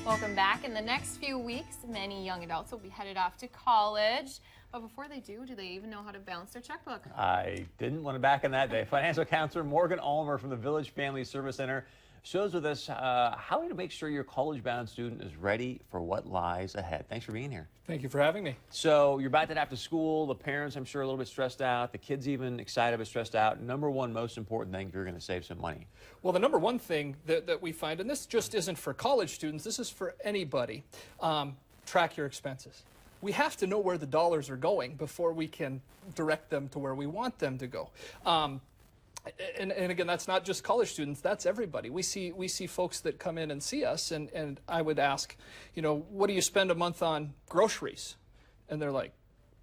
Welcome back. In the next few weeks, many young adults will be headed off to college. But before they do they even know how to balance their checkbook? I didn't want to back on that day. Financial counselor Morgan Ulmer from the Village Family Service Center shows with us how to make sure your college-bound student is ready for what lies ahead. Thanks for being here. Thank you for having me. So you're about to head to school. The parents, I'm sure, a little bit stressed out. The kids even excited but stressed out. Number one most important thing, you're going to save some money. Well, the number one thing that we find, and this just isn't for college students, this is for anybody, track your expenses. We have to know where the dollars are going before we can direct them to where we want them to go. And again, that's not just college students, that's everybody. We see folks that come in and see us, and I would ask, what do you spend a month on groceries? And they're like,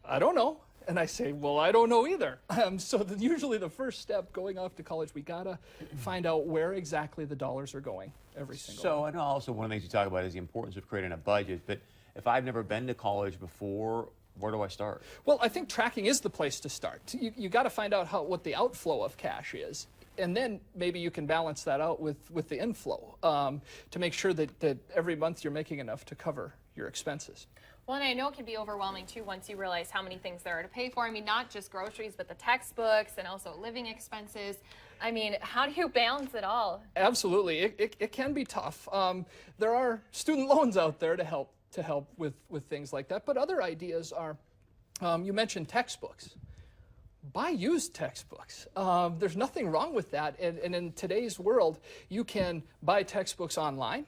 I don't know. And I say, well, I don't know either. So usually the first step going off to college, we gotta find out where exactly the dollars are going every single So I know also one of the things you talk about is the importance of creating a budget, but if I've never been to college before, where do I start? Well, I think tracking is the place to start. You got to find out what the outflow of cash is, and then maybe you can balance that out with the inflow to make sure that every month you're making enough to cover your expenses. Well, and I know it can be overwhelming too once you realize how many things there are to pay for. I mean, not just groceries, but the textbooks and also living expenses. I mean, how do you balance it all? Absolutely, it can be tough. There are student loans out there to help with things like that. But other ideas are, you mentioned textbooks. Buy used textbooks. There's nothing wrong with that. And in today's world, you can buy textbooks online.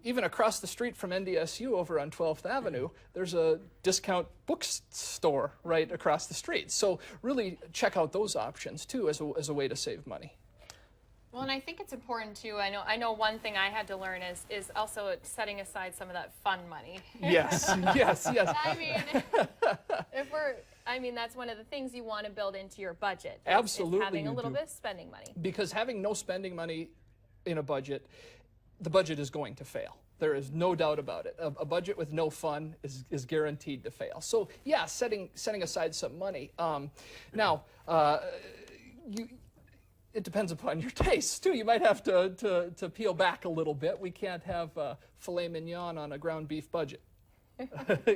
Even across the street from NDSU over on 12th Avenue, there's a discount bookstore right across the street. So really check out those options too as a way to save money. Well, and I think it's important too. I know one thing I had to learn is also setting aside some of that fun money. Yes, yes. I mean, that's one of the things you want to build into your budget. Absolutely, is having a little bit of spending money. Because having no spending money in a budget, the budget is going to fail. There is no doubt about it. A budget with no fun is guaranteed to fail. So yeah, setting aside some money. It depends upon your tastes, too. You might have to peel back a little bit. We can't have filet mignon on a ground beef budget.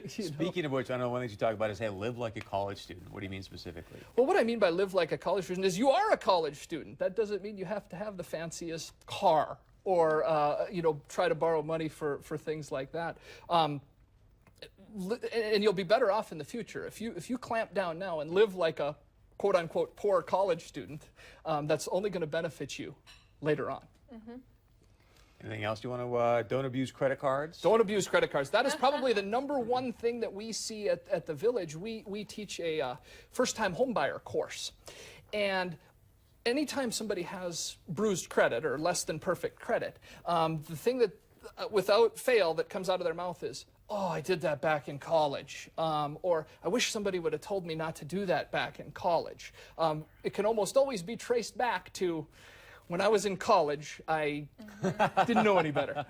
Speaking of which, I know one of the things you talk about is, hey, live like a college student. What do you mean specifically? Well, what I mean by live like a college student is you are a college student. That doesn't mean you have to have the fanciest car or, try to borrow money for things like that. And you'll be better off in the future. If you clamp down now and live like a quote-unquote poor college student, that's only going to benefit you later on. Mm-hmm. Anything else you want to, don't abuse credit cards? Don't abuse credit cards. That is probably the number one thing that we see at the Village. We teach a first-time homebuyer course. And anytime somebody has bruised credit or less than perfect credit, the thing that, without fail, that comes out of their mouth is, oh, I did that back in college, or I wish somebody would have told me not to do that back in college. It can almost always be traced back to when I was in college, I didn't know any better.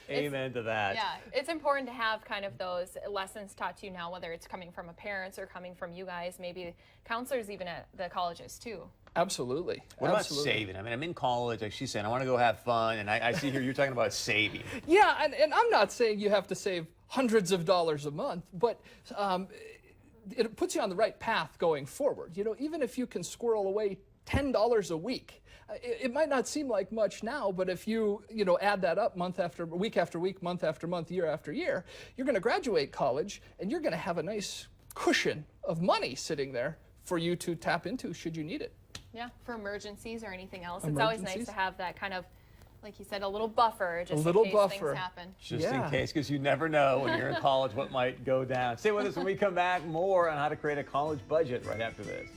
Amen to that. Yeah, it's important to have kind of those lessons taught to you now, whether it's coming from a parents or coming from you guys, maybe counselors even at the colleges too. Absolutely. What about saving? I mean, I'm in college, like she's saying, I want to go have fun, and I see here you're talking about saving. Yeah, and I'm not saying you have to save hundreds of dollars a month, but it puts you on the right path going forward. Even if you can squirrel away $10 a week, it might not seem like much now, but if you add that up week after week, month after month, year after year, you're going to graduate college, and you're going to have a nice cushion of money sitting there for you to tap into should you need it. Yeah, for emergencies or anything else. It's always nice to have that kind of, like you said, a little buffer just in case things happen. Just in case, because you never know when you're in college what might go down. Stay with us when we come back. More on how to create a college budget right after this.